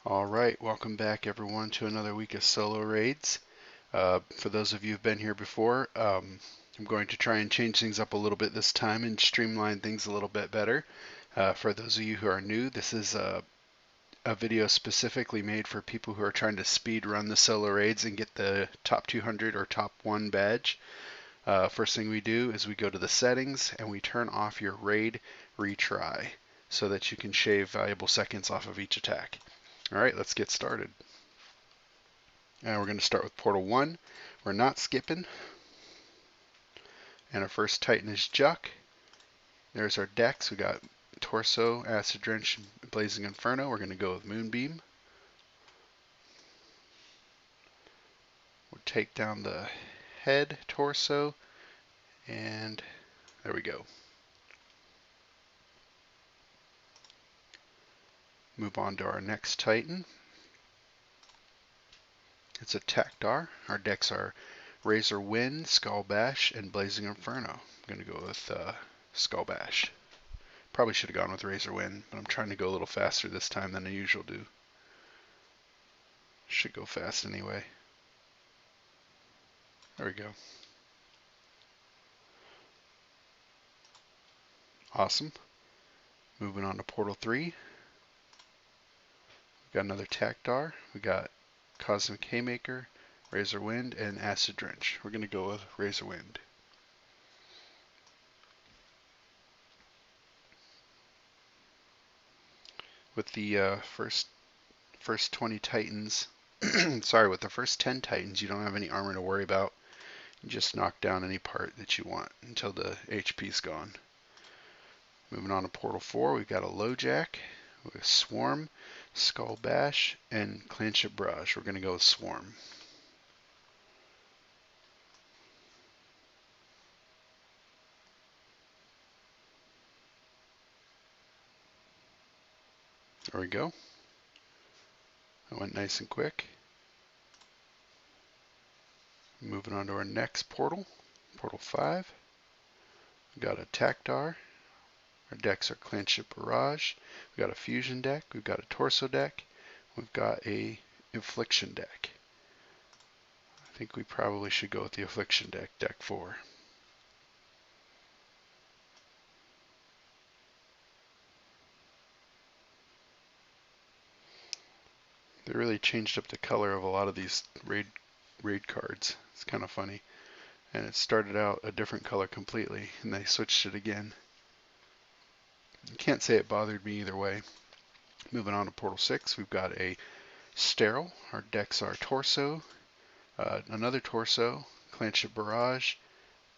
Alright, welcome back everyone to another week of solo raids. For those of you who've been here before, I'm going to try and change things up a little bit this time and streamline things a little bit better. For those of you who are new, this is a video specifically made for people who are trying to speed run the solo raids and get the top 200 or top 1 badge. First thing we do is we go to the settings and we turn off your raid retry so that you can shave valuable seconds off of each attack. Alright, let's get started. We're going to start with Portal 1. We're not skipping. And our first Titan is Juck. There's our decks. We got Torso, Acid Drench, Blazing Inferno. We're going to go with Moonbeam. We'll take down the head, Torso, and there we go. Move on to our next Titan. It's a Takdar. Our decks are Razor Wind, Skull Bash, and Blazing Inferno. I'm going to go with Skull Bash. Probably should have gone with Razor Wind, but I'm trying to go a little faster this time than I usually do. Should go fast anyway. There we go. Awesome. Moving on to Portal 3. We got another Takdar. We got Cosmic Haymaker, Razor Wind, and Acid Drench. We're going to go with Razor Wind. With the first 20 Titans, sorry, with the first 10 Titans, you don't have any armor to worry about. You just knock down any part that you want until the HP's gone. Moving on to Portal 4, we've got a LoJack with Swarm, Skull Bash, and Clanship Barrage. We're going to go with Swarm. There we go. That went nice and quick. Moving on to our next portal, Portal 5. We've got a Takdar. Our decks are Clanship Barrage. We've got a Fusion deck. We've got a Torso deck. We've got a Affliction deck. I think we probably should go with the Affliction deck, deck 4. They really changed up the color of a lot of these raid cards. It's kind of funny. And it started out a different color completely, and they switched it again. You can't say it bothered me either way. Moving on to Portal 6, we've got a Sterile. Our decks are Torso, another Torso, Clanship Barrage,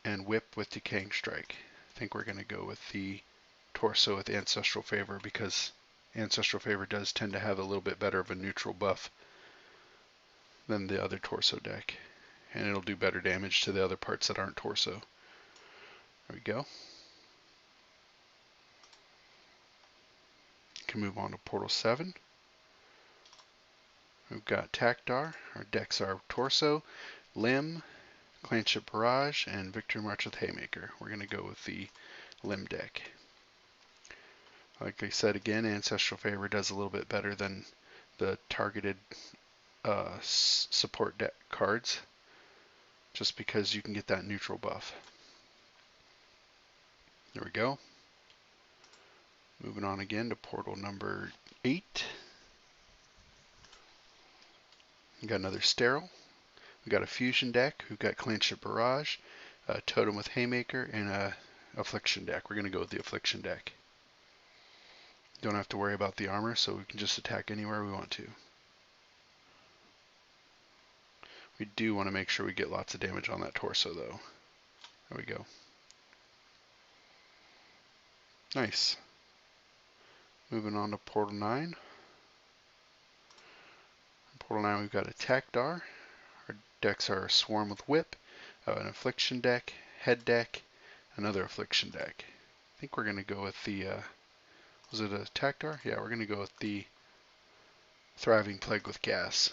and Whip with Decaying Strike. I think we're going to go with the Torso with Ancestral Favor because Ancestral Favor does tend to have a little bit better of a neutral buff than the other Torso deck. And it'll do better damage to the other parts that aren't Torso. There we go. Can move on to Portal 7. We've got Takdar. Our decks are Torso, Limb, Clanship Barrage, and Victory March with Haymaker. We're going to go with the Limb deck. Like I said again, Ancestral Favor does a little bit better than the targeted support deck cards, just because you can get that neutral buff. There we go. Moving on again to portal number 8. We got another Sterile. We got a Fusion deck. We've got Clanship Barrage, a Totem with Haymaker, and a Affliction deck. We're going to go with the Affliction deck. Don't have to worry about the armor, so we can just attack anywhere we want to. We do want to make sure we get lots of damage on that Torso, though. There we go. Nice. Moving on to Portal 9. In Portal 9 we've got a Takdar. Our decks are Swarm with Whip, an Affliction deck, Head deck, another Affliction deck. I think we're going to go with the, was it a Takdar? Yeah, we're going to go with the Thriving Plague with Gas.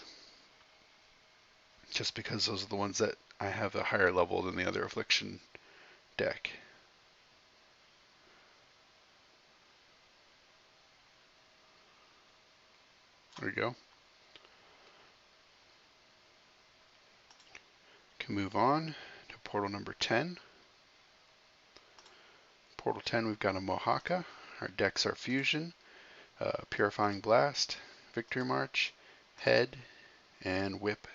Just because those are the ones that I have a higher level than the other Affliction deck. There we go. Move on to portal number 10. Portal 10, we've got a Mohawka. Our decks are Fusion, Purifying Blast, Victory March, Head, and Whip.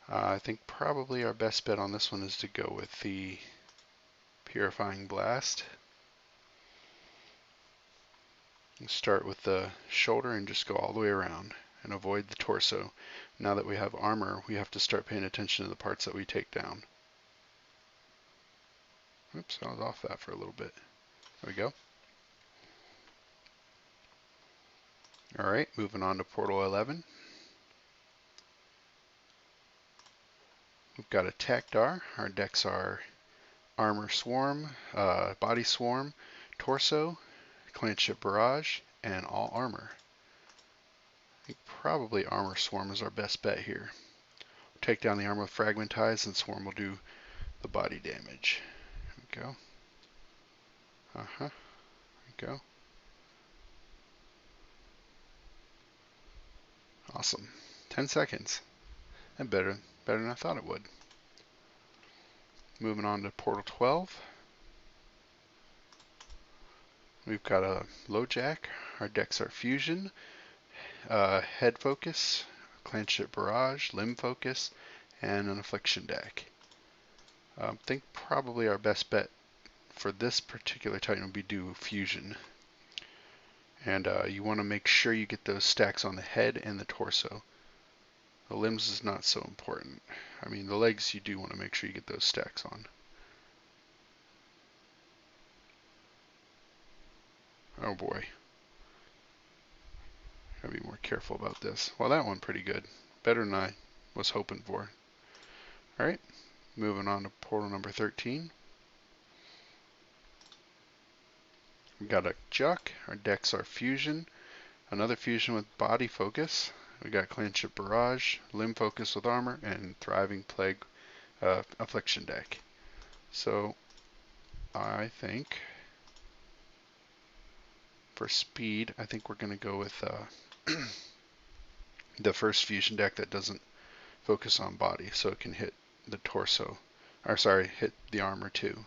I think probably our best bet on this one is to go with the Purifying Blast. Start with the shoulder and just go all the way around and avoid the torso. Now that we have armor, we have to start paying attention to the parts that we take down. Oops, I was off that for a little bit. There we go. Alright, moving on to portal 11. We've got a Takdar. Our decks are Armor Swarm, Body Swarm, Torso, Clanship Barrage, and all armor. I think probably Armor Swarm is our best bet here. Take down the armor with Fragmentize, and Swarm will do the body damage. There we go. There we go. Awesome. 10 seconds. And better than I thought it would. Moving on to portal 12. We've got a Lowjack. Our decks are Fusion, Head Focus, Clanship Barrage, Limb Focus, and an Affliction deck. I think probably our best bet for this particular Titan would be do Fusion. And you want to make sure you get those stacks on the head and the torso. The limbs is not so important. I mean, the legs you do want to make sure you get those stacks on. Oh boy. Gotta be more careful about this. Well, that one pretty good. Better than I was hoping for. Alright, moving on to portal number 13. We got a Juck. Our decks are Fusion. Another Fusion with Body Focus. We got Clanship Barrage, Limb Focus with Armor, and Thriving Plague Affliction deck. So, I think for speed, I think we're going to go with the first Fusion deck that doesn't focus on body, so it can hit the torso, or sorry, hit the armor too.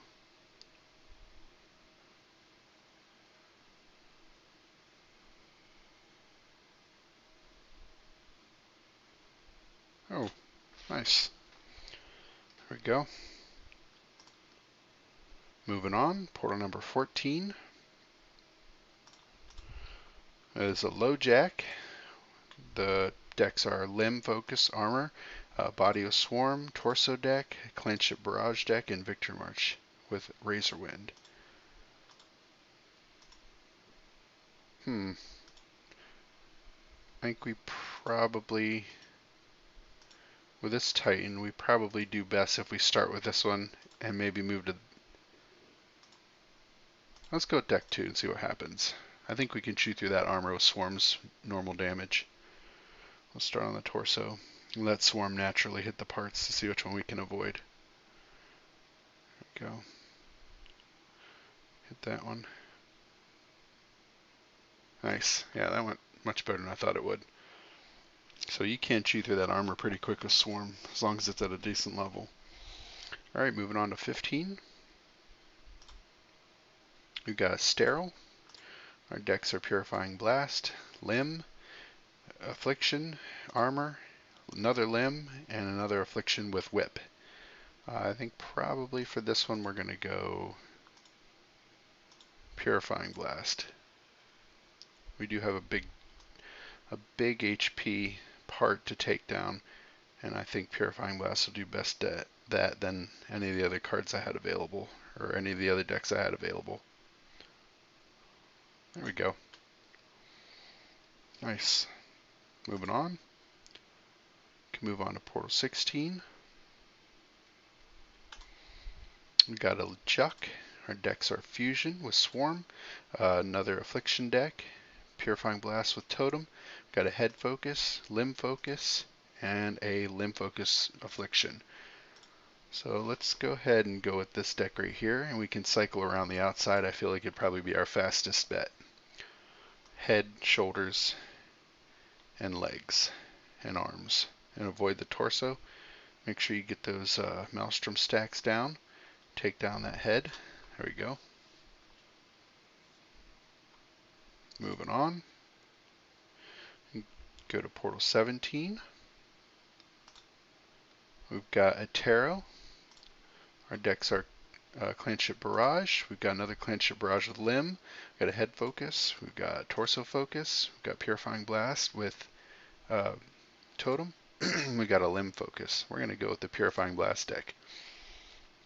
Oh, nice. There we go. Moving on, portal number 14. It is a Lowjack. The decks are Limb Focus Armor, Body of Swarm, Torso deck, Clanship Barrage deck, and Victory March with Razorwind. I think we probably, with this Titan, we probably do best if we start with this one and maybe move to... Let's go with deck 2 and see what happens. I think we can chew through that armor with Swarm's normal damage. We'll start on the torso. Let Swarm naturally hit the parts to see which one we can avoid. There we go. Hit that one. Nice. Yeah, that went much better than I thought it would. So you can chew through that armor pretty quick with Swarm, as long as it's at a decent level. Alright, moving on to 15. We've got a Sterile. Our decks are Purifying Blast, Limb, Affliction, Armor, another Limb, and another Affliction with Whip. I think probably for this one we're going to go Purifying Blast. We do have a big HP part to take down, and I think Purifying Blast will do best at that than any of the other cards I had available, or any of the other decks I had available. There we go. Nice. Moving on. Can move on to portal 16. We got a Juck. Our decks are Fusion with Swarm, another Affliction deck, Purifying Blast with Totem. Got a Head Focus, Limb Focus, and a Limb Focus Affliction. So let's go ahead and go with this deck right here, and we can cycle around the outside. I feel like it'd probably be our fastest bet. Head, shoulders, and legs, and arms, and avoid the torso. Make sure you get those Maelstrom stacks down. Take down that head. There we go. Moving on. Go to portal 17. We've got a Tarot. Our decks are Clanship Barrage. We've got another Clanship Barrage with Limb. We've got a Head Focus. We've got Torso Focus. We've got Purifying Blast with Totem. We got a Limb Focus. We're going to go with the Purifying Blast deck.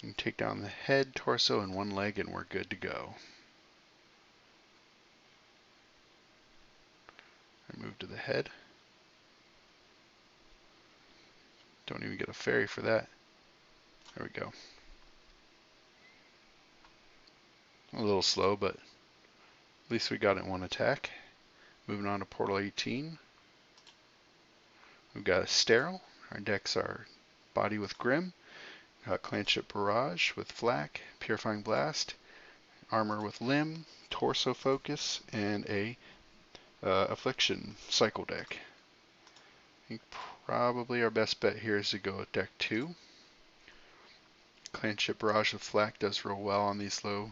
You can take down the head, torso, and one leg, and we're good to go. I move to the head. Don't even get a fairy for that. There we go. A little slow, but at least we got it in one attack. Moving on to portal 18. We've got a Sterile. Our decks are Body with Grim, Clanship Barrage with Flak, Purifying Blast, Armor with Limb, Torso Focus, and a Affliction Cycle deck. I think probably our best bet here is to go with deck 2. Clanship Barrage with Flak does real well on these low.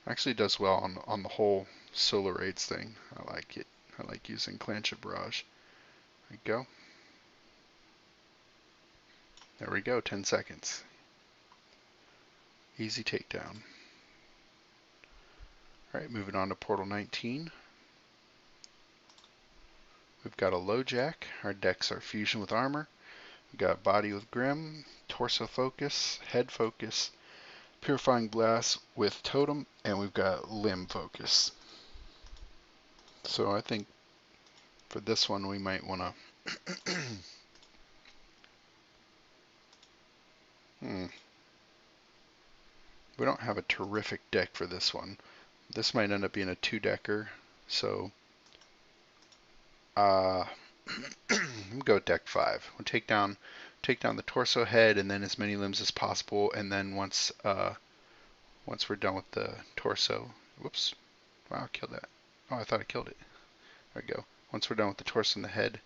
Actually does well on the whole Solar Raids thing. I like it. I like using Clanship Barrage. There we go. There we go, 10 seconds. Easy takedown. Alright, moving on to portal 19. We've got a LoJack. Our decks are Fusion with Armor. We've got Body with Grim, Torso Focus, Head Focus, Purifying Blast with Totem, and we've got Limb Focus. So I think for this one we might want to we don't have a terrific deck for this one. This might end up being a 2-decker, so we'll go with deck 5. We'll take down the torso, head, and then as many limbs as possible, and then once we're done with the torso, whoops, wow, I killed that. Oh, I thought I killed it. There we go. Once we're done with the torso and the head,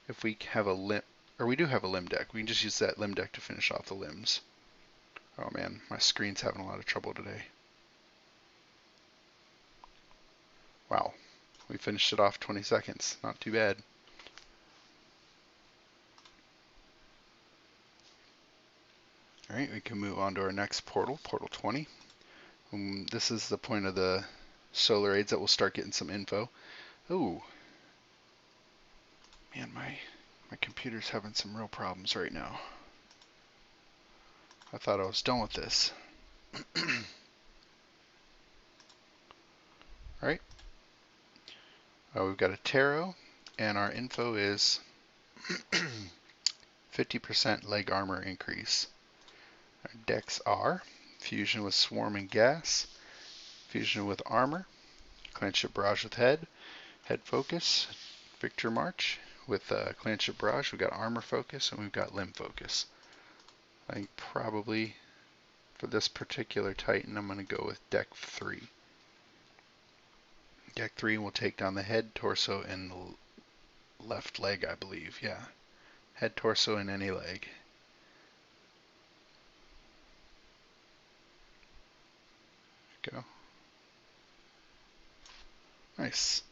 if we have a limb, or we do have a limb deck, we can just use that limb deck to finish off the limbs. Oh man, my screen's having a lot of trouble today. Wow, we finished it off 20 seconds. Not too bad. Alright, we can move on to our next portal, portal 20. This is the point of the Solar Raids that we'll start getting some info. Ooh. Man, my computer's having some real problems right now. I thought I was done with this. Alright. We've got a Tarot, and our info is 50% leg armor increase. Our decks are Fusion with Swarm and Gas, Fusion with Armor, Clanship Barrage with Head, Head Focus, Victor March. With Clanship Barrage, we've got Armor Focus, and we've got Limb Focus. I think probably for this particular Titan, I'm going to go with deck 3. Deck 3 will take down the head, torso, and the left leg, I believe. Yeah. Head, torso, and any leg. Go. Nice.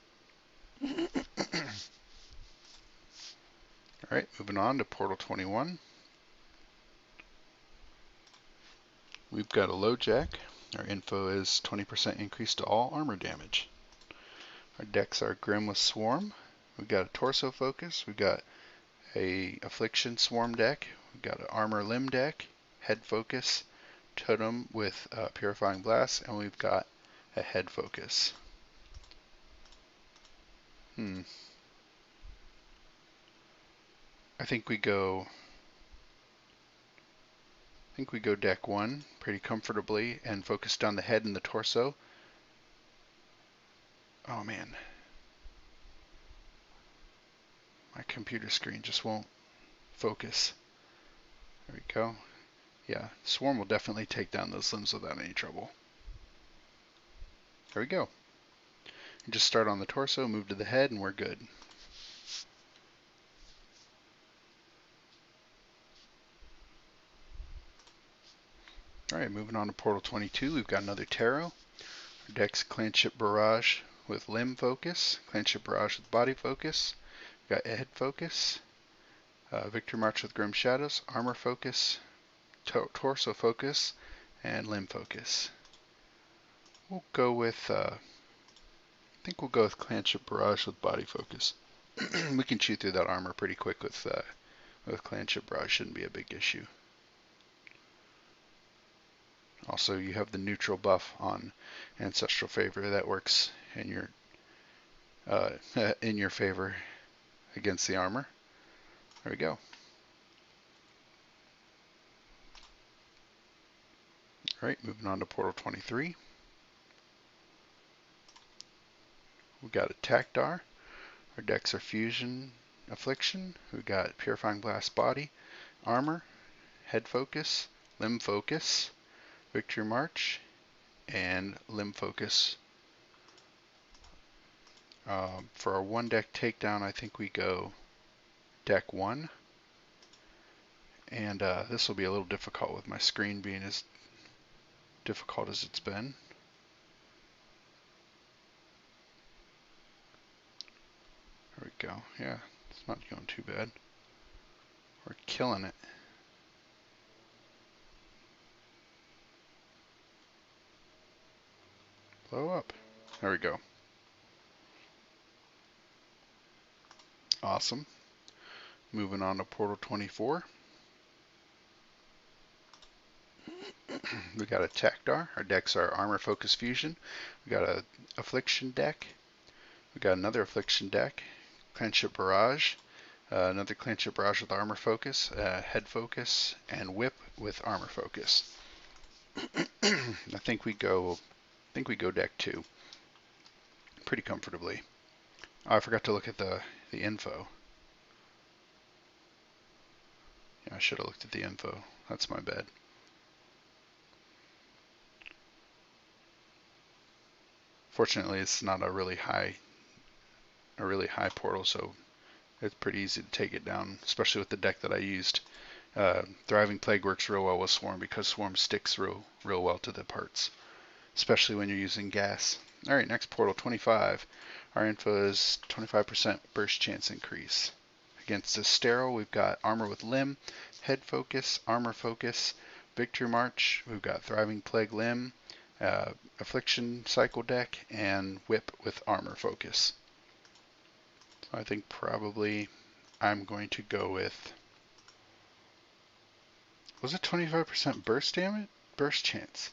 Alright, moving on to Portal 21. We've got a LoJack. Our info is 20% increase to all armor damage. Our decks are Grim with Swarm. We've got a Torso Focus. We've got a Affliction Swarm deck. We've got an Armor Limb deck, Head Focus, Totem with Purifying Blast, and we've got a Head Focus. I think we go deck 1 pretty comfortably and focus down the head and the torso. Oh man. My computer screen just won't focus. There we go. Yeah, Swarm will definitely take down those limbs without any trouble. There we go. You just start on the torso, move to the head, and we're good. Alright, moving on to Portal 22, we've got another Tarot. Our deck's Clanship Barrage with Limb Focus, Clanship Barrage with Body Focus, we've got Head Focus, Victory March with Grim Shadows, Armor Focus, Torso Focus, and Limb Focus. We'll go with, I think we'll go with Clanship Barrage with Body Focus. We can chew through that armor pretty quick with Clanship Barrage, shouldn't be a big issue. Also, you have the neutral buff on Ancestral Favor that works in your favor against the armor. There we go. Alright, moving on to Portal 23. We've got a Takdar. Our decks are Fusion, Affliction. We've got Purifying Blast Body, Armor, Head Focus, Limb Focus, Victory March, and Limb Focus. For our one deck takedown, I think we go deck 1. And this will be a little difficult with my screen being as difficult as it's been. There we go. Yeah, it's not going too bad. We're killing it. Blow up. There we go. Awesome. Moving on to Portal 24. We got a Takdar. Our decks are Armor Focus Fusion. We got a Affliction deck. We got another Affliction deck. Clanship Barrage. Another Clanship Barrage with Armor Focus, Head Focus, and Whip with Armor Focus. I think we go deck 2 pretty comfortably. Oh, I forgot to look at the info. Yeah, I should have looked at the info. That's my bad. Fortunately, it's not a really high portal, so it's pretty easy to take it down, especially with the deck that I used. Thriving Plague works real well with Swarm because Swarm sticks real well to the parts, especially when you're using gas. Alright, next Portal 25. Our info is 25% burst chance increase. Against Estero, we've got Armor with Limb, Head Focus, Armor Focus, Victory March, we've got Thriving Plague Limb, Affliction Cycle deck, and Whip with Armor Focus. So I think probably I'm going to go with, was it 25% burst damage? Burst chance.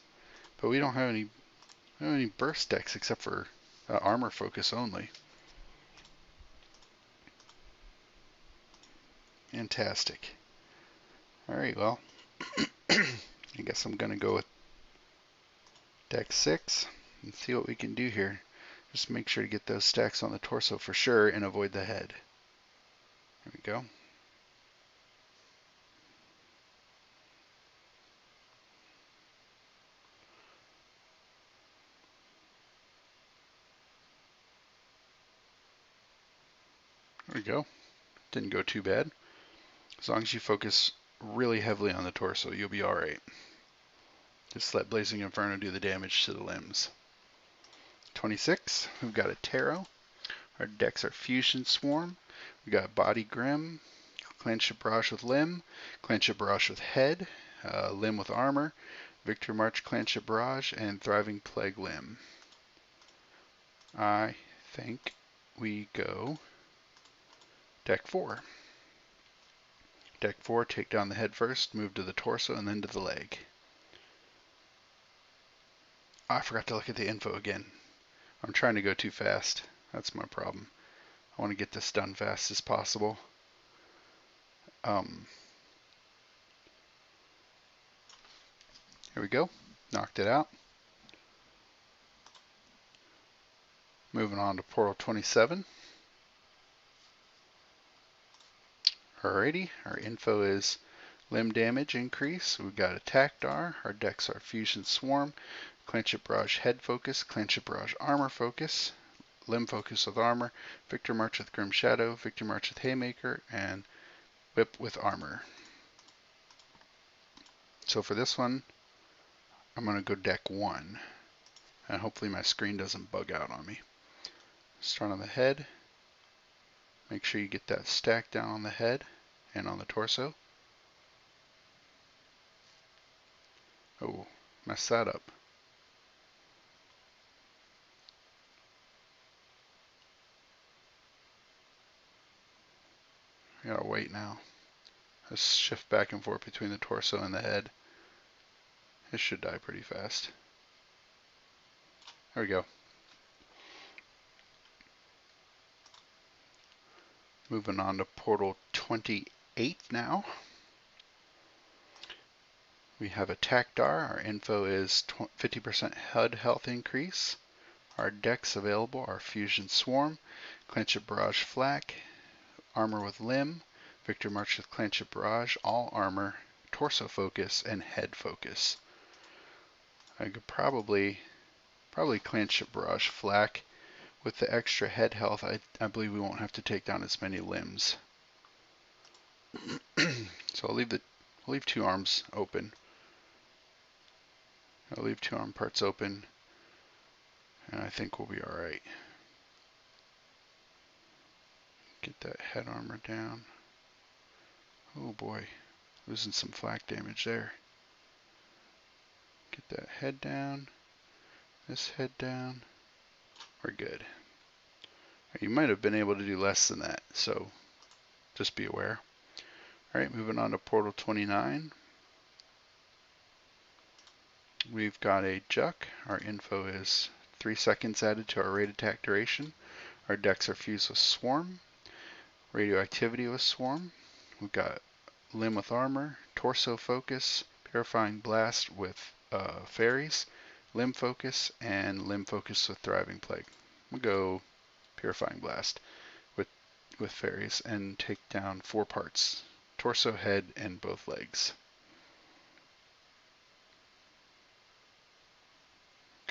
But we don't have any burst decks except for Armor Focus only. Fantastic. Alright, well, I guess I'm going to go with deck 6 and see what we can do here. Just make sure to get those stacks on the torso for sure and avoid the head. There we go. There we go. Didn't go too bad. As long as you focus really heavily on the torso, you'll be alright. Just let Blazing Inferno do the damage to the limbs. 26, we've got a Tarot. Our decks are Fusion Swarm. We got Body Grim, Clanship Barrage with Limb, Clanship Barrage with Head, Limb with Armor, Victory March Clanship Barrage, and Thriving Plague Limb. I think we go deck 4. Deck 4, take down the head first, move to the torso, and then to the leg. Oh, I forgot to look at the info again. I'm trying to go too fast. That's my problem. I want to get this done fast as possible. Here we go. Knocked it out. Moving on to Portal 27. Alrighty, our info is limb damage increase. We've got a Takdar. Our decks are Fusion Swarm, Clanship Barrage Head Focus, Clanship Barrage Armor Focus, Limb Focus with Armor, Victory March with Grim Shadow, Victory March with Haymaker, and Whip with Armor. So for this one, I'm going to go deck 1, and hopefully my screen doesn't bug out on me. Start on the head. Make sure you get that stack down on the head and on the torso. Oh, messed that up. I gotta wait now. Let's shift back and forth between the torso and the head. It should die pretty fast. There we go. Moving on to portal 28 now. We have a Takdar. Our info is 50% HUD health increase. Our decks available are Fusion Swarm, Clanship Barrage Flak, Armor with Limb, Victor March with Clanship Barrage, all armor, torso focus, and head focus. I could probably Clanship Barrage Flak. With the extra head health, I believe we won't have to take down as many limbs. So I'll leave 2 arms open. I'll leave 2 arm parts open, and I think we'll be alright. Get that head armor down. Oh boy, losing some flak damage there. Get that head down, this head down. We're good. You might have been able to do less than that, so just be aware. Alright, moving on to portal 29. We've got a Juck. Our info is 3 seconds added to our raid attack duration. Our decks are fused with Swarm, Radioactivity with Swarm. We've got Limb with Armor, Torso Focus, Purifying Blast with Fairies, Limb Focus, and Limb Focus with Thriving Plague. We'll go Purifying Blast with Fairies and take down 4 parts, torso, head, and both legs.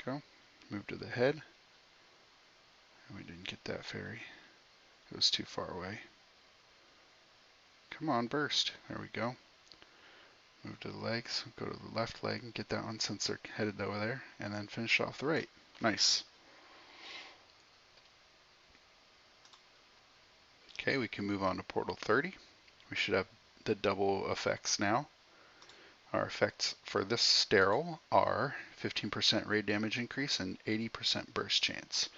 Go. Move to the head. And we didn't get that fairy. It was too far away. Come on, burst. There we go. Move to the legs. Go to the left leg and get that one since they're headed over there. And then finish off the right. Nice. Okay, we can move on to portal 30. We should have the double effects now. Our effects for this sterile are 15% raid damage increase and 80% burst chance.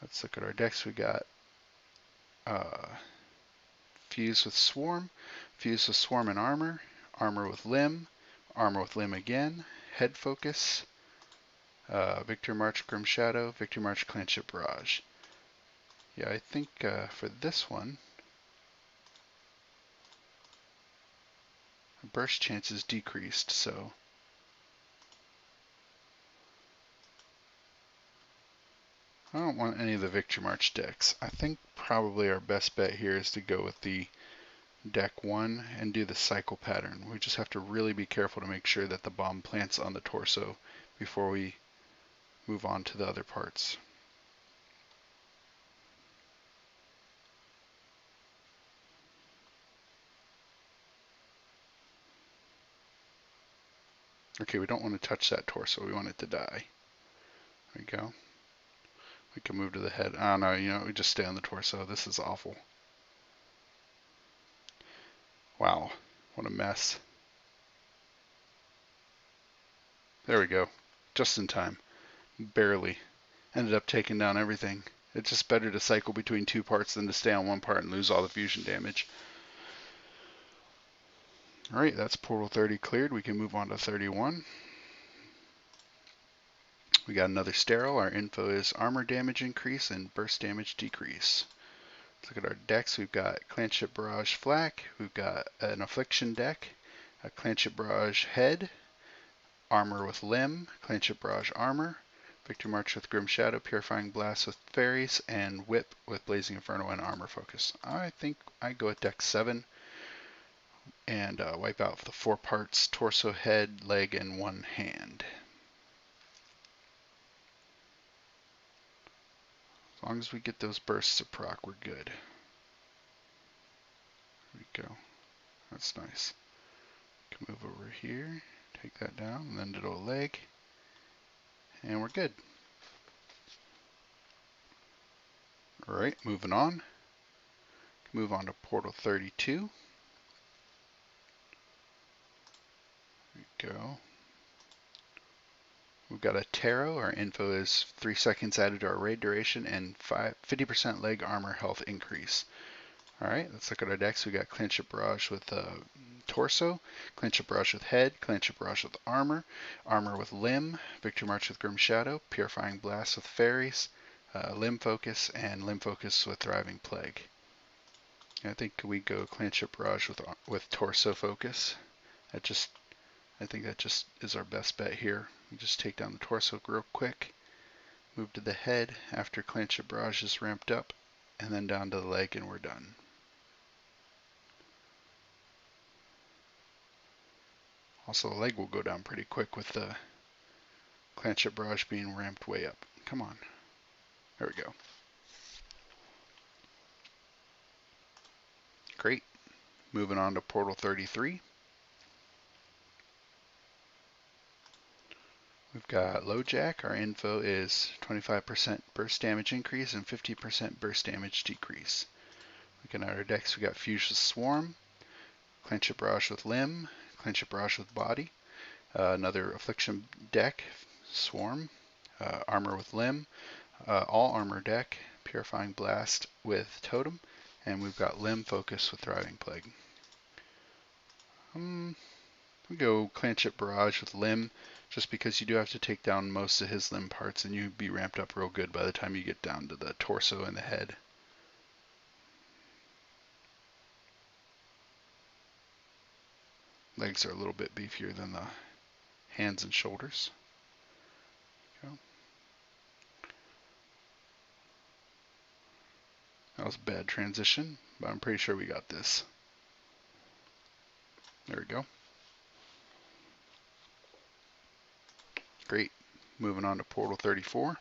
Let's look at our decks. We got Fuse with Swarm, Fuse with Swarm and Armor, Armor with Limb again, Head Focus, Victor March Grim Shadow, Victor March Clanship Barrage. Yeah, I think for this one, the burst chance is decreased, so I don't want any of the Victor March decks. I think probably our best bet here is to go with the deck 1 and do the cycle pattern. We just have to really be careful to make sure that the bomb plants on the torso before we move on to the other parts. Okay, we don't want to touch that torso. We want it to die. There we go. We can move to the head. Oh no, you know, we just stay on the torso. This is awful. Wow, what a mess. There we go. Just in time. Barely. Ended up taking down everything. It's just better to cycle between 2 parts than to stay on 1 part and lose all the fusion damage. Alright, that's portal 30 cleared. We can move on to 31. We got another sterile. Our info is armor damage increase and burst damage decrease. Let's look at our decks. We've got Clanship Barrage Flak. We've got an Affliction deck, a Clanship Barrage Head, Armor with Limb, Clanship Barrage Armor, Victor March with Grim Shadow, Purifying Blast with Fairies, and Whip with Blazing Inferno and Armor Focus. I think I go with deck 7 and wipe out the 4 parts, torso, head, leg, and 1 hand. As long as we get those bursts to proc, we're good. There we go. That's nice. Can move over here. Take that down, and then to a leg, and we're good. All right, moving on. Move on to portal 32. There we go. We've got a Tarot. Our info is 3 seconds added to our raid duration and 50% leg armor health increase. Alright, let's look at our decks. We got Clanship Barrage with Torso, Clanship Barrage with Head, Clanship Barrage with Armor, Armor with Limb, Victory March with Grim Shadow, Purifying Blast with Fairies, Limb Focus, and Limb Focus with Thriving Plague. I think we go Clanship Barrage with Torso Focus. I think that just is our best bet here. We just take down the Torso real quick, move to the head after Clanship Barrage is ramped up, and then down to the leg, and we're done. Also, the leg will go down pretty quick with the Clanship Barrage being ramped way up. Come on. There we go. Great. Moving on to Portal 33. We've got LoJack. Our info is 25% burst damage increase and 50% burst damage decrease. Looking at our decks, we got Fuse with Swarm, Clanship Barrage with Limb, Clanship Barrage with Body, another Affliction deck, Swarm, Armor with Limb, all Armor deck, Purifying Blast with Totem, and we've got Limb Focus with Thriving Plague. We go Clanship Barrage with Limb, just because you do have to take down most of his limb parts, and you'd be ramped up real good by the time you get down to the torso and the head. Legs are a little bit beefier than the hands and shoulders. Go. That was a bad transition, but I'm pretty sure we got this. There we go. Great. Moving on to Portal 34.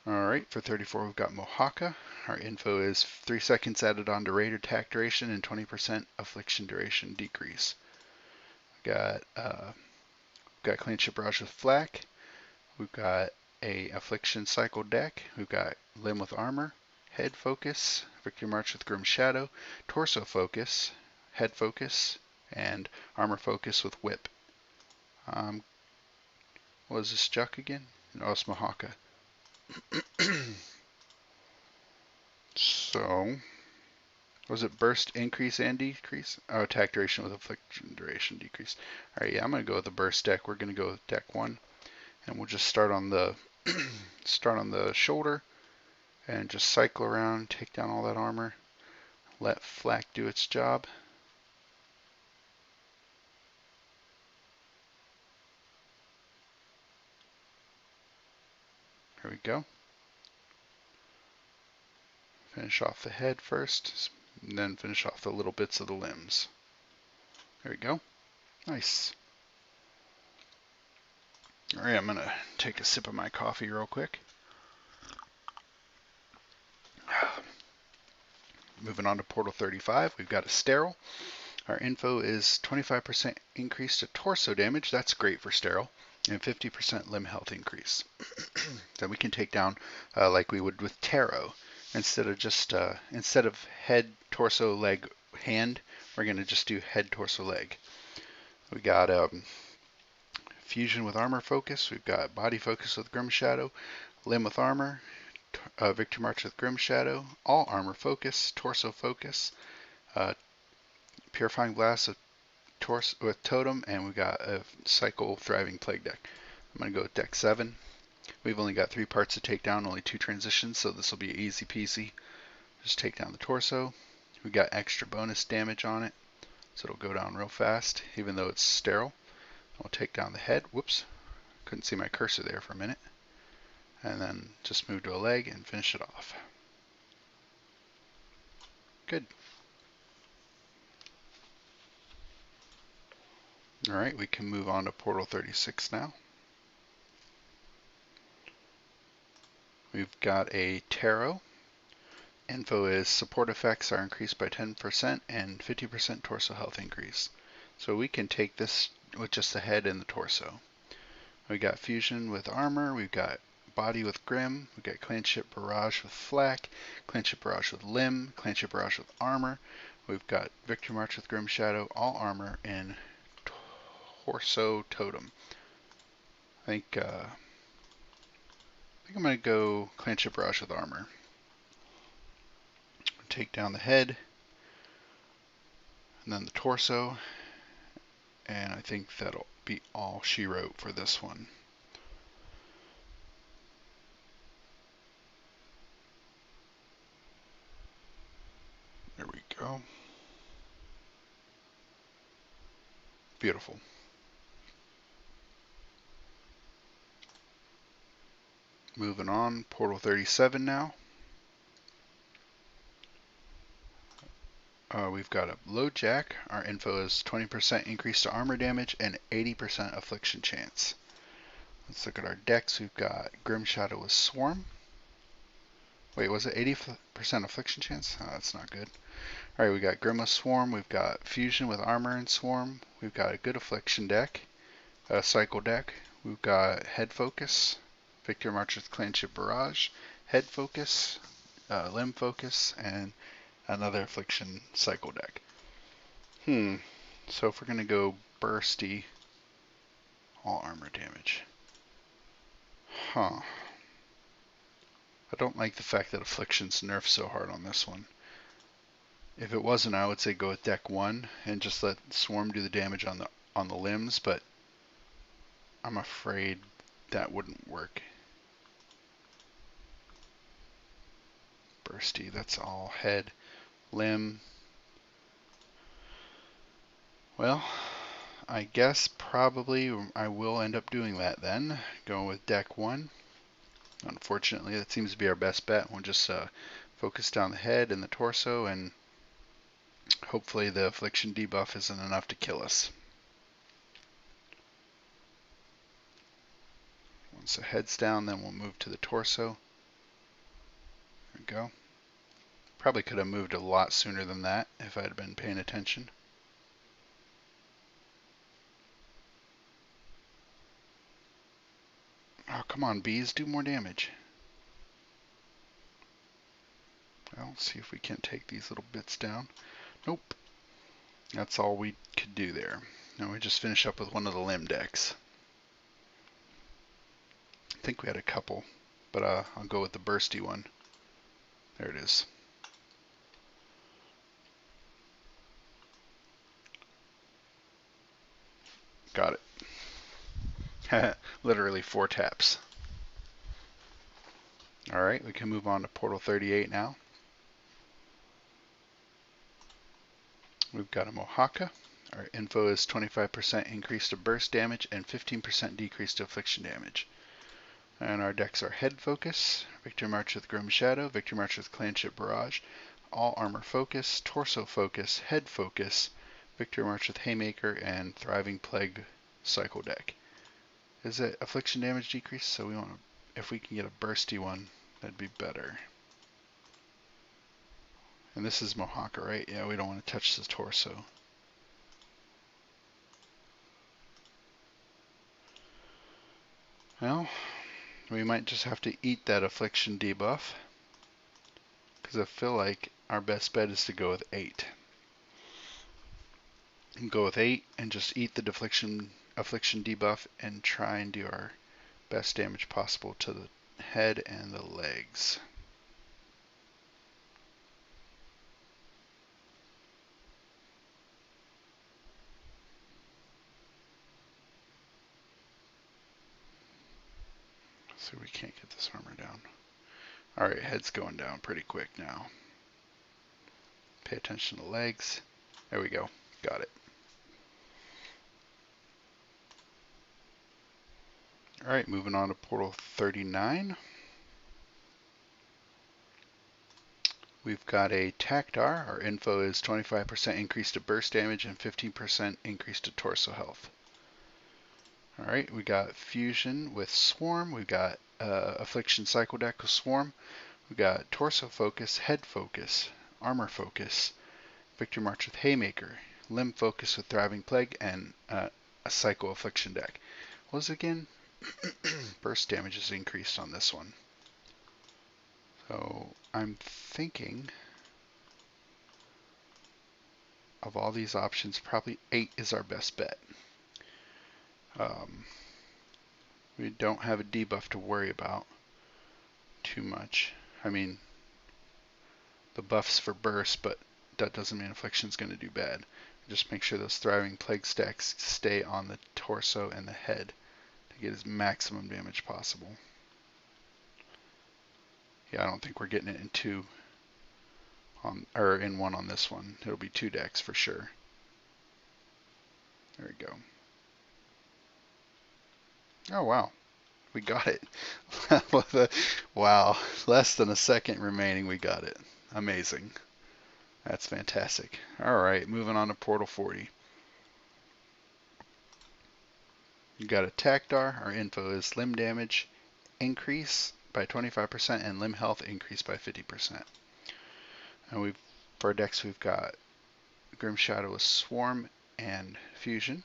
Alright, for 34 we've got Mohaka. Our info is 3 seconds added on to raid attack duration and 20% affliction duration decrease. We've got Clanship Barrage with Flak. We've got a Affliction Cycle deck. We've got Limb with Armor, Head Focus, Victory March with Grim Shadow, Torso Focus, Head Focus, and Armor Focus with Whip. What was this Juck again? No, it's Mohaka. So, was it burst increase and decrease? Oh, attack duration with affliction duration decrease. Alright, yeah, I'm going to go with the burst deck. We're going to go with deck 1. And we'll just start on the shoulder and just cycle around, take down all that armor, let Flak do its job. Here we go. Finish off the head first, and then finish off the little bits of the limbs. There we go. Nice. Alright, I'm going to take a sip of my coffee real quick. Moving on to Portal 35, we've got a Sterile. Our info is 25% increase to torso damage. That's great for Sterile. And 50% limb health increase. Then we can take down like we would with Tarot. Instead of head, torso, leg, hand, we're going to just do head, torso, leg. We got Fusion with Armor Focus. We've got Body Focus with Grim Shadow, Limb with Armor, Victory March with Grim Shadow, All Armor Focus, Torso Focus, Purifying Blast with Totem, and we've got a Cycle Thriving Plague deck. I'm going to go with deck 7. We've only got 3 parts to take down, only 2 transitions, so this will be easy peasy. Just take down the torso. We got extra bonus damage on it, so it'll go down real fast, even though it's sterile. We'll take down the head. Whoops, couldn't see my cursor there for a minute. And then just move to a leg and finish it off. Good. Alright, we can move on to Portal 36 now. We've got a Tarot. info is support effects are increased by 10% and 50% torso health increase. So we can take this with just the head and the torso. We got fusion with armor, we've got body with Grim, we've got clanship barrage with flak, clanship barrage with limb, clanship barrage with armor. We've got victory march with Grim Shadow, all armor, and torso totem. I think I'm gonna go clanship barrage with armor. Take down the head, and then the torso, and I think that'll be all she wrote for this one. There we go. Beautiful. Moving on, Portal 37 now. We've got a low jack. Our info is 20% increase to armor damage and 80% affliction chance. Let's look at our decks. We've got Grim Shadow with Swarm. Wait, was it 80% affliction chance? Oh, that's not good. Alright, we got Grim with Swarm. We've got Fusion with armor and Swarm. We've got a good affliction deck. A cycle deck. We've got Head Focus. Victor March with Clanship Barrage. Head Focus. Limb Focus. And another affliction cycle deck. So if we're going to go bursty, all armor damage. I don't like the fact that affliction's nerfed so hard on this one. If it wasn't, I would say go with deck 1 and just let Swarm do the damage on the limbs, but I'm afraid that wouldn't work. Bursty, that's all head, limb. Well, I guess probably I will end up doing that then, going with deck 1. Unfortunately, that seems to be our best bet. We'll just focus down the head and the torso, and hopefully the affliction debuff isn't enough to kill us. Once the head's down, then we'll move to the torso. There we go. Probably could have moved a lot sooner than that if I had been paying attention. Oh, come on, bees, do more damage. Well, let's see if we can't take these little bits down. Nope. That's all we could do there. Now we just finish up with one of the limb decks. I think we had a couple, but I'll go with the bursty one. There it is. Got it. Literally 4 taps. Alright, we can move on to Portal 38 now. We've got a Mohaka. Our info is 25% increase to burst damage and 15% decrease to affliction damage. And our decks are Head Focus, Victor March with Grim Shadow, Victor March with Clanship Barrage, All Armor Focus, Torso Focus, Head Focus, Victor March with Haymaker, and Thriving Plague Cycle deck. Is it affliction damage decrease? So we want to, if we can get a bursty one, that'd be better. And this is Mohaka, right? Yeah, we don't want to touch the torso. Well, we might just have to eat that affliction debuff, because I feel like our best bet is to go with 8. And go with 8 and just eat the affliction debuff and try and do our best damage possible to the head and the legs. So we can't get this armor down. Alright, head's going down pretty quick now. Pay attention to the legs. There we go. Got it. Alright, moving on to Portal 39. We've got a Tactar. Our info is 25% increase to burst damage and 15% increase to torso health. Alright, we got Fusion with Swarm. We've got Affliction Cycle deck with Swarm. We've got Torso Focus, Head Focus, Armor Focus, Victory March with Haymaker, Limb Focus with Thriving Plague, and a Psycho Affliction deck. What was it again? Burst damage is increased on this one. So I'm thinking of all these options, probably 8 is our best bet. We don't have a debuff to worry about too much. I mean, the buffs for burst, but that doesn't mean Affliction's going to do bad. Just make sure those Thriving Plague stacks stay on the torso and the head to get as maximum damage possible. Yeah, I don't think we're getting it in 2 on, or in 1 on this one. It'll be 2 decks for sure. There we go. Oh wow, we got it. Wow, less than a second remaining, we got it. Amazing. That's fantastic. All right, moving on to Portal 40. You got a Takdar. Our info is limb damage increase by 25% and limb health increase by 50%. And for our decks, we've got Grim Shadow with Swarm and Fusion.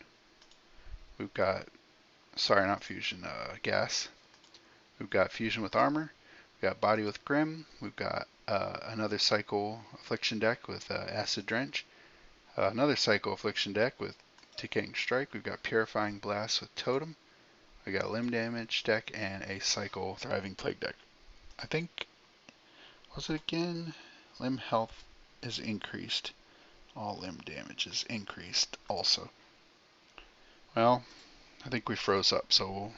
We've got, sorry, not Fusion, Gas. We've got Fusion with Armor. We've got Body with Grim. We've got another Psycho Affliction deck with Acid Drench. Another Psycho Affliction deck with Decaying Strike. We've got Purifying Blast with Totem. We got Limb Damage deck and a Psycho Thriving Plague deck. I think, was it again? Limb Health is increased. All limb damage is increased also. Well, I think we froze up, so we'll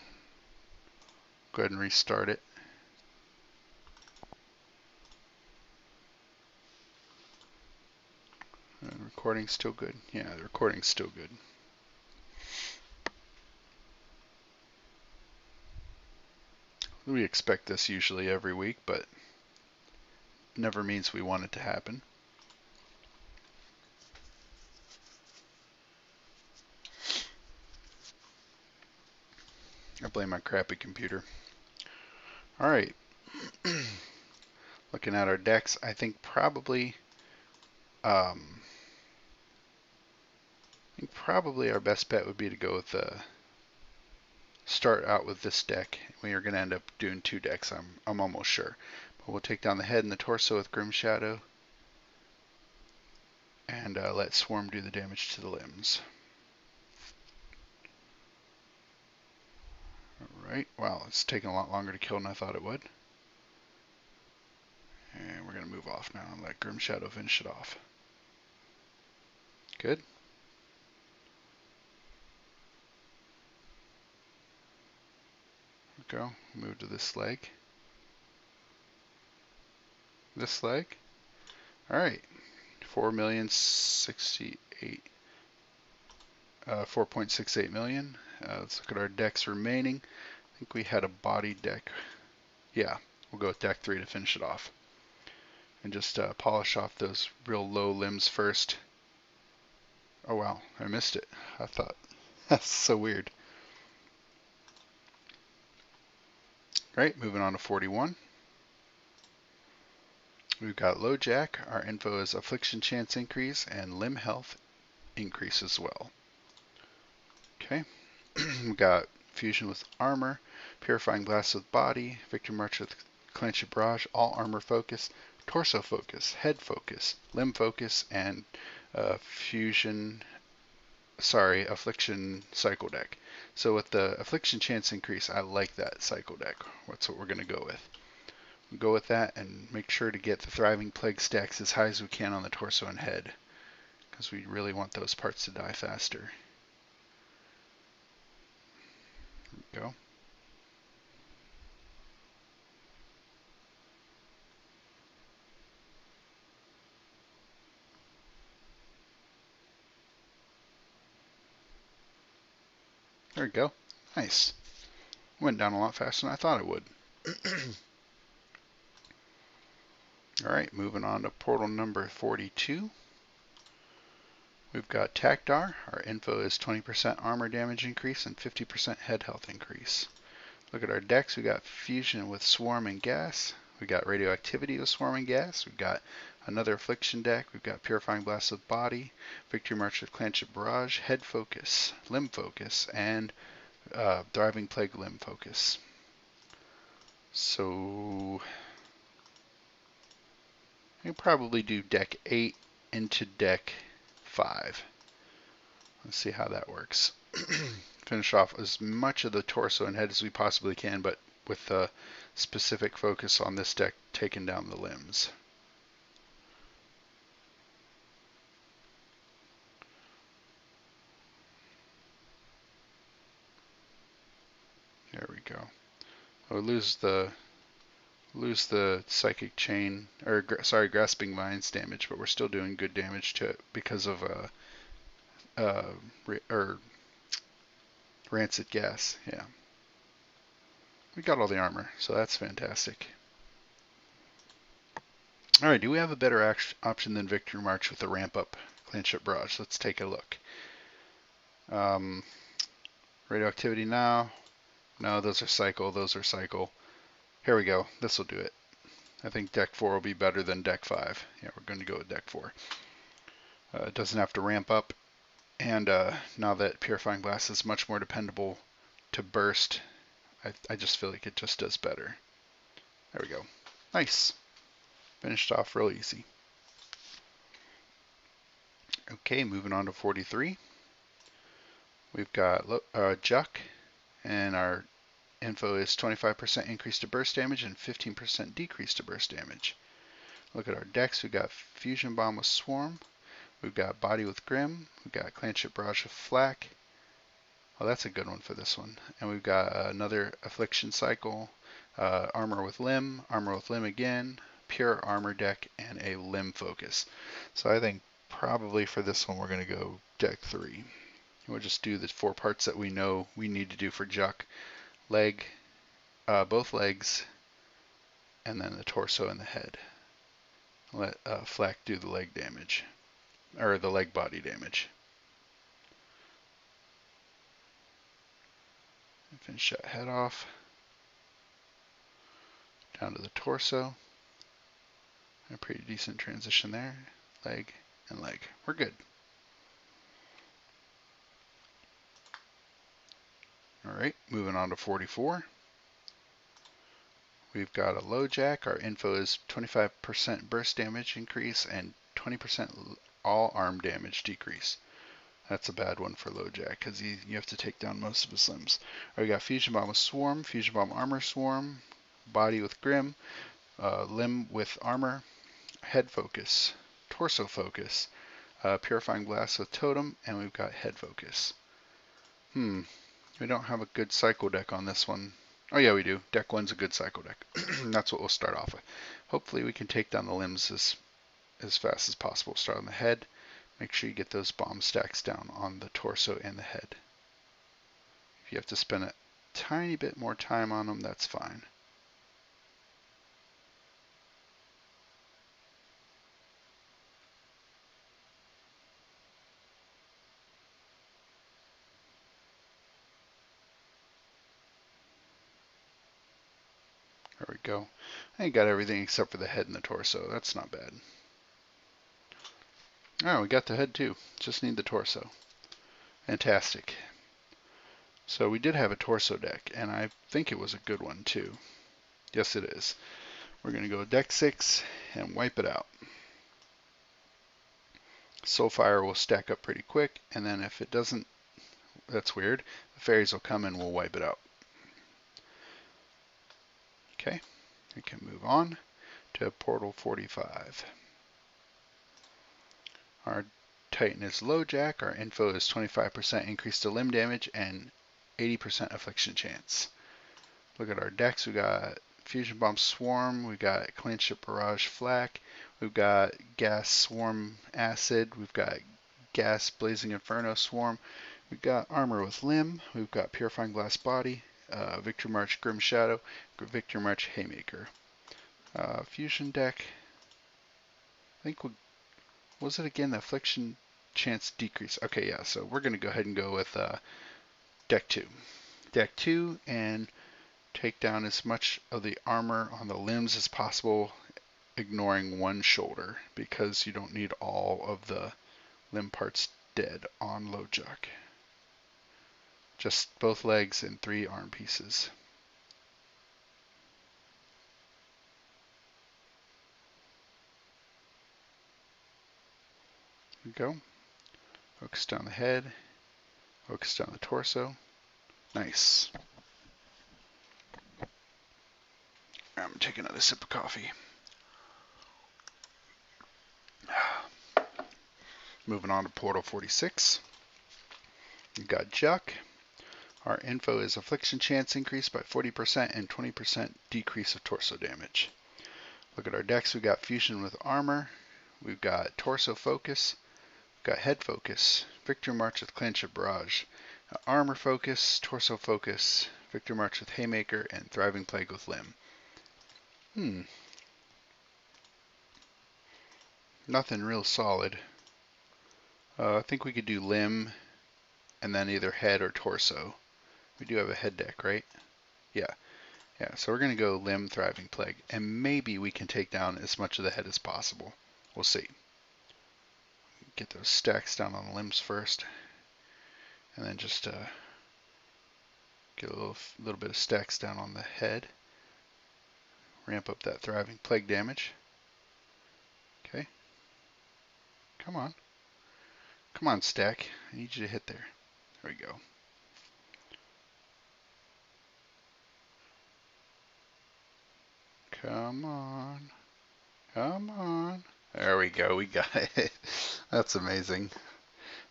go ahead and restart it. The recording's still good. Yeah, the recording's still good. We expect this usually every week, but never means we want it to happen. I blame my crappy computer. Alright. Looking at our decks, I think probably our best bet would be to go with start out with this deck. We are going to end up doing 2 decks, I'm almost sure. But we'll take down the head and the torso with Grim Shadow and let Swarm do the damage to the limbs. Alright, wow, it's taking a lot longer to kill than I thought it would. And we're going to move off now and let Grim Shadow finish it off. Good. Go. Move to this leg. This leg. Alright. 4.68 million. Let's look at our decks remaining. I think we had a body deck. Yeah, we'll go with deck 3 to finish it off. And just polish off those real low limbs first. Oh wow, I missed it. I thought, that's so weird. Right, moving on to 41. We've got LoJack. Our info is Affliction Chance increase and Limb Health increase as well. Okay, we got Fusion with Armor, Purifying Blast with Body, Victory March with Clenched Barrage, All Armor Focus, Torso Focus, Head Focus, Limb Focus, and Affliction Cycle deck. So with the Affliction Chance increase, I like that Cycle deck. That's what we're going to go with. We'll go with that and make sure to get the Thriving Plague stacks as high as we can on the torso and head, because we really want those parts to die faster. There we go. There we go. Nice. Went down a lot faster than I thought it would. Alright, moving on to portal number 42. We've got Takdar. Our info is 20% armor damage increase and 50% head health increase. Look at our decks. We got Fusion with Swarm and Gas. We got radioactivity with swarming gas. We've got another affliction deck. We've got purifying blast with body, victory march with clanship barrage, head focus, limb focus, and thriving plague limb focus. So we'll probably do deck 8 into deck 5. Let's see how that works. Finish off as much of the torso and head as we possibly can, but with a specific focus on this deck taking down the limbs. There we go. We'll lose the psychic chain, or sorry, grasping vines damage, but we're still doing good damage to it because of rancid gas. Yeah, we got all the armor, so that's fantastic. All right, do we have a better option than Victory March with the ramp up clanship barrage? Let's take a look. Radioactivity now. No, those are cycle. Those are cycle. Here we go. This will do it. I think deck 4 will be better than deck 5. Yeah, we're going to go with deck 4. It doesn't have to ramp up. And now that Purifying Blast is much more dependable to burst, I just feel like it just does better. There we go. Nice. Finished off real easy. Okay, moving on to 43. We've got Juck, and our info is 25% increase to burst damage and 15% decrease to burst damage. Look at our decks. We've got Fusion Bomb with Swarm. We've got Body with Grim. We've got Clanship Barrage with Flak. Oh, that's a good one for this one. And we've got another Affliction Cycle, Armor with Limb again, Pure Armor deck, and a Limb Focus. So I think probably for this one we're going to go deck 3. We'll just do the 4 parts that we know we need to do for Juck. Leg, both legs, and then the torso and the head. Let Flak do the leg damage, or the leg body damage. Finish that head off. Down to the torso. A pretty decent transition there. Leg and leg. We're good. Alright, moving on to 44. We've got a LoJack. Our info is 25% burst damage increase and 20% all arm damage decrease. That's a bad one for LoJack because you have to take down most of his limbs. Alright, we got Fusion Bomb with Swarm, Fusion Bomb Armor Swarm, Body with Grim, Limb with Armor, Head Focus, Torso Focus, Purifying Blast with Totem, and we've got Head Focus. We don't have a good cycle deck on this one. Oh yeah, we do. Deck 1's a good cycle deck. That's what we'll start off with. Hopefully we can take down the limbs as fast as possible. Start on the head. Make sure you get those bomb stacks down on the torso and the head. If you have to spend a tiny bit more time on them, that's fine. There we go. I got everything except for the head and the torso. That's not bad. Oh, we got the head too. Just need the torso. Fantastic. So we did have a torso deck, and I think it was a good one too. Yes, it is. We're going to go deck 6 and wipe it out. Soulfire will stack up pretty quick, and then if it doesn't, that's weird, the fairies will come and we'll wipe it out. Okay, we can move on to Portal 45. Our Titan is LoJack. Our info is 25% increase to limb damage and 80% affliction chance. Look at our decks. We got Fusion Bomb Swarm. We got Clanship Barrage Flak. We've got Gas Swarm Acid. We've got Gas Blazing Inferno Swarm. We've got Armor with Limb. We've got Purifying Blast Body. Victory March Grim Shadow. Victory March Haymaker. Fusion deck. I think was it again the affliction chance decrease? Okay, yeah. So we're gonna go ahead and go with deck 2. Deck 2, and take down as much of the armor on the limbs as possible, ignoring one shoulder, because you don't need all of the limb parts dead on LoJuck. Just both legs and 3 arm pieces. There we go. Focus down the head. Focus down the torso. Nice. I'm gonna take another sip of coffee. Moving on to Portal 46. We've got Juck. Our info is affliction chance increase by 40% and 20% decrease of torso damage. Look at our decks. We've got fusion with armor. We've got torso focus. We've got head focus. Victory March with Clanship Barrage. Armor focus, torso focus, Victory March with Haymaker, and Thriving Plague with Limb. Nothing real solid. I think we could do limb and then either head or torso. We do have a head deck, right? Yeah. So we're going to go limb, Thriving Plague, and maybe we can take down as much of the head as possible. We'll see. Get those stacks down on the limbs first, and then just get a little bit of stacks down on the head. Ramp up that Thriving Plague damage. Okay. Come on. Come on, stack. I need you to hit there. There we go. Come on. Come on. There we go. We got it. That's amazing.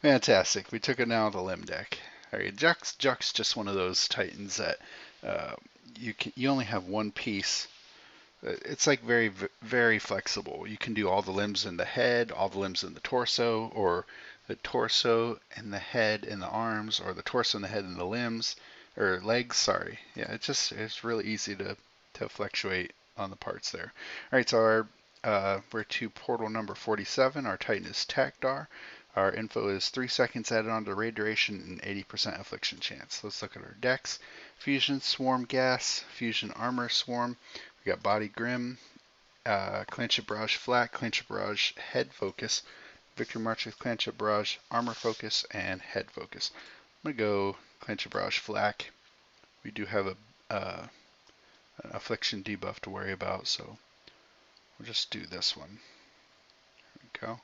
Fantastic. We took it now to the limb deck. All right, Juck's just one of those titans that you only have one piece. It's like very flexible. You can do all the limbs in the head, all the limbs in the torso, or the torso and the head and the arms, or the torso and the head and the limbs, or legs, sorry. Yeah, it's really easy to fluctuate on the parts there. All right, so we're to portal number 47. Our titan is Takdar. Our info is 3 seconds added on to raid duration and 80% affliction chance. Let's look at our decks. Fusion Swarm Gas, Fusion Armor Swarm. We got Body Grim, Clanship Barrage Flak, Clanship Barrage Head Focus, Victory March with Clanship Barrage Armor Focus, and Head Focus. I'm going to go Clanship Barrage Flak. We do have an affliction debuff to worry about, so we'll just do this one. There we go.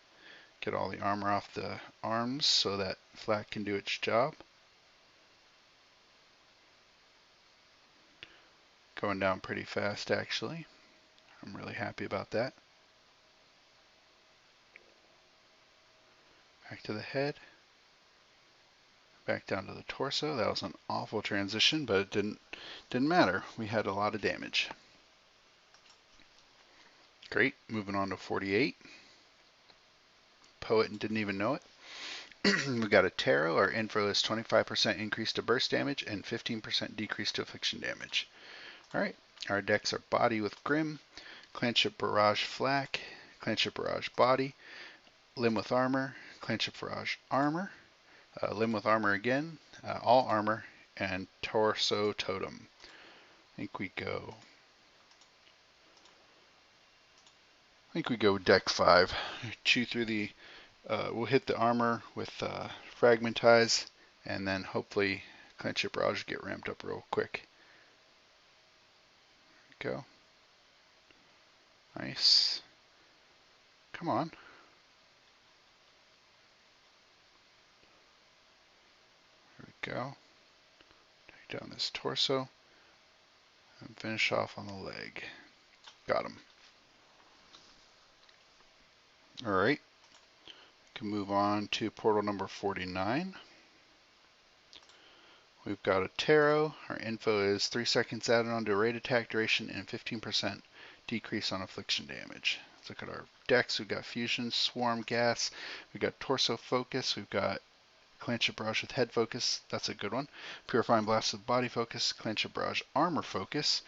Get all the armor off the arms so that Flak can do its job. Going down pretty fast, actually. I'm really happy about that. Back to the head. Back down to the torso. That was an awful transition, but it didn't matter. We had a lot of damage. Great. Moving on to 48. Poet and didn't even know it. We got a Tarot. Our info is 25% increase to burst damage and 15% decrease to affliction damage. Alright, our decks are Body with Grim, Clanship Barrage Flak, Clanship Barrage Body, Limb with Armor, Clanship Barrage Armor, Limb with Armor again, All Armor, and Torso Totem. I think we go deck 5. Chew through the, we'll hit the armor with Fragmentize, and then hopefully Clanship Barrage get ramped up real quick. Go. Nice. Come on. There we go. Take down this torso and finish off on the leg. Got him. Alright. We can move on to portal number 49. We've got a Tarot. Our info is 3 seconds added on to raid attack duration and 15% decrease on affliction damage. Let's look at our decks. We've got Fusion, Swarm Gas. We've got Torso Focus. We've got Clanship Barrage with Head Focus. That's a good one. Purifying Blast with Body Focus. Clanship Barrage Armor Focus.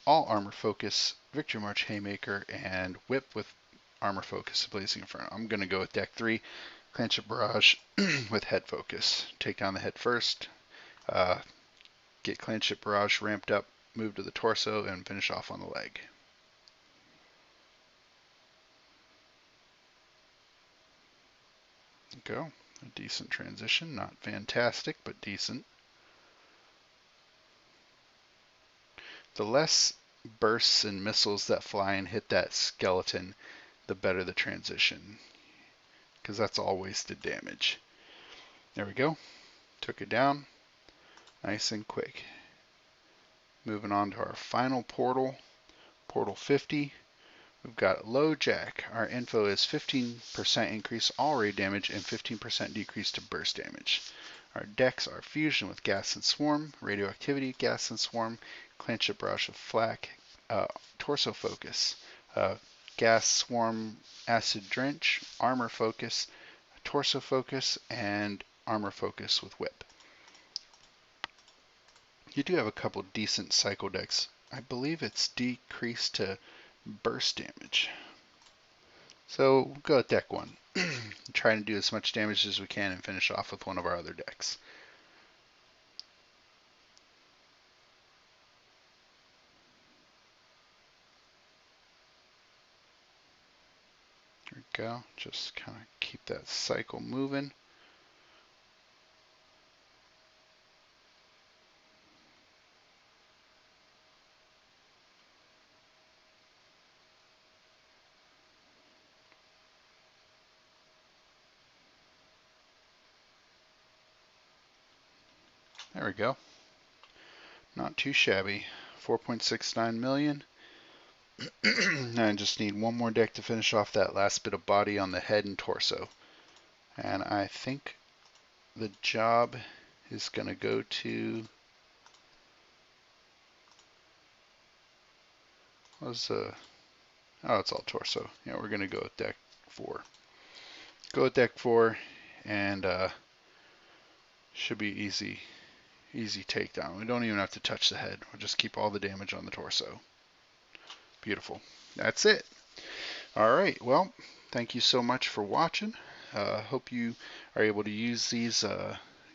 All Armor Focus. Victory March Haymaker. And Whip with Armor Focus. Blazing Inferno. I'm going to go with deck 3. Clanship Barrage with Head Focus. Take down the head first. Get Clanship Barrage ramped up move to the torso, and finish off on the leg. Go. A decent transition, not fantastic, but decent. The less bursts and missiles that fly and hit that skeleton, the better the transition, because that's all wasted damage. There we go. Took it down. Nice and quick. Moving on to our final portal, Portal 50. We've got LoJack. Our info is 15% increase all raid damage and 15% decrease to burst damage. Our decks are Fusion with Gas and Swarm, Radioactivity, Gas and Swarm, Clanship Barrage with Flak, Torso Focus, Gas, Swarm, Acid Drench, Armor Focus, Torso Focus, and Armor Focus with Whip. You do have a couple decent Psycho decks. I believe it's decreased to burst damage. So we'll go with deck 1. Try to do as much damage as we can and finish off with one of our other decks. There we go. Just kind of keep that cycle moving. There we go. Not too shabby. 4.69 million. I just need one more deck to finish off that last bit of body on the head and torso. And I think the job is going to go to... Oh, it's all torso. Yeah, we're going to go with deck 4. Go with deck 4, and should be easy takedown. We don't even have to touch the head. We'll just keep all the damage on the torso. Beautiful. That's it. All right. Well, thank you so much for watching. Hope you are able to use these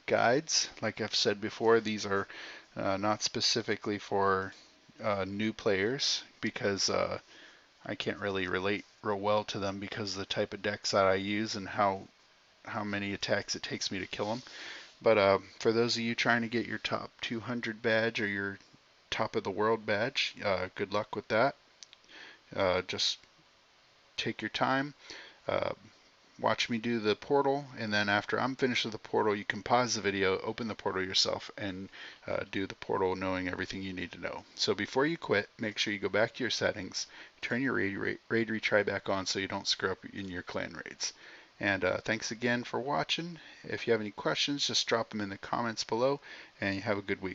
guides. Like I've said before, these are not specifically for new players, because I can't really relate real well to them because of the type of decks that I use and how many attacks it takes me to kill them. But for those of you trying to get your top 200 badge or your top of the world badge, good luck with that. Just take your time, watch me do the portal, and then after I'm finished with the portal, you can pause the video, open the portal yourself, and do the portal knowing everything you need to know. So before you quit, make sure you go back to your settings, turn your raid retry back on so you don't screw up in your clan raids. And thanks again for watching. If you have any questions, just drop them in the comments below, and you have a good week.